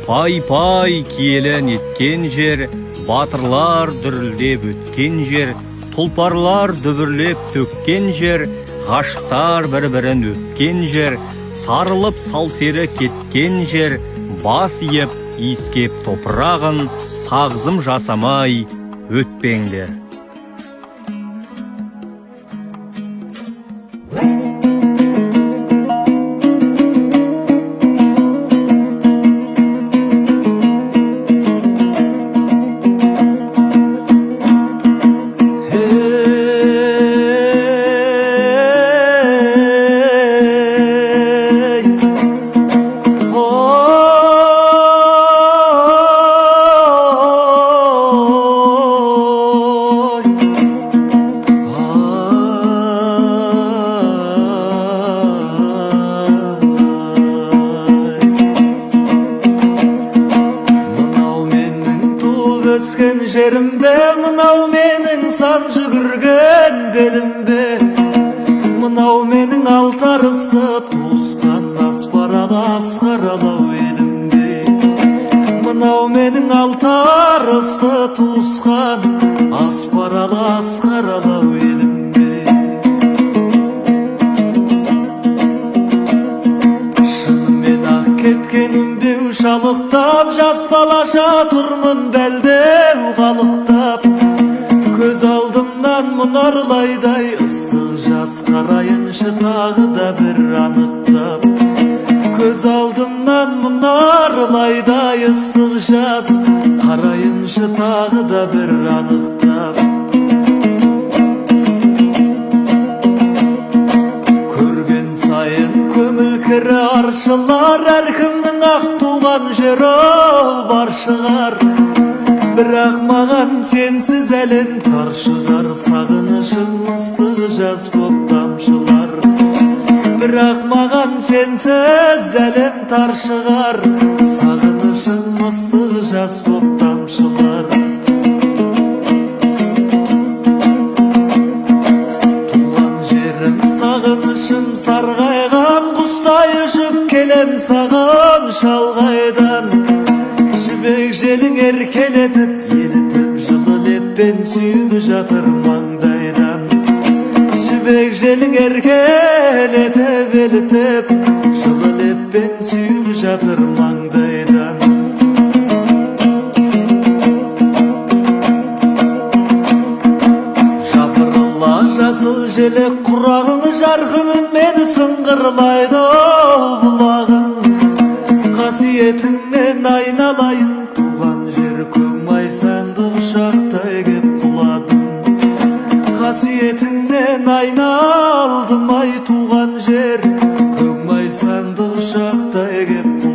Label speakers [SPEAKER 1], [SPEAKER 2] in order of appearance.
[SPEAKER 1] Пай-пай киелен еткен жер, батырлар дүрілдеп өткен жер, тұлпарлар дүбірлеп төккен жер, ғаштар бір-бірін өткен жер, сарылып салсері кеткен жер, бас иеп иіскеп топырағын, тағзым жасамай өтпеңдер.
[SPEAKER 2] Өскен жерімбе, мынау менің сан жүгірген белімбе, мынау менің алтарысты туысқан аспаралы асқаралау елімбе, мынау менің алтарысты туысқан аспаралы асқаралау елімбе. Шынымен ақ кеткенімбе шалықтап, жас балаша тұрмын бәлдеу қалықтап, көз алдымнан мұнарлайдай ыстық жас қарайыншы тағы да бір анықтап, көз алдымнан мұнарлайдай ыстық жас қарайыншы тағы да бір анықтап. Көрген сайын көңіл кірі аршылар, әркімнің ақ туған жері бар шығар, бірақ маған сенсіз әлем тар шығар, сағынышым ыстық жас боп тамшылар. Бірақ маған сенсіз әлем тар шығар, сағынышым ыстық жас боп тамшылар. Туған жерім сағынышым сарғайған, құстай ұшып келем саған шалғайдан. Жібек желің еркелетіп, елітіп, жылы леппен сүйіп жатыр маңдайдан. Жібек желің еркелетіп, елітіп, жылы леппен сүйіп жатыр маңдайдан. Жапырыла жасыл желек құрағың, жарқыным мені сыңғырлайды бұлағың. Қасиетіңнен айналайын, туған жер көң майсаңды құшақтай кеп құладым. Қасиетіңнен айналдым ай, туған жер көң майсаңды құшақтай кеп құладым.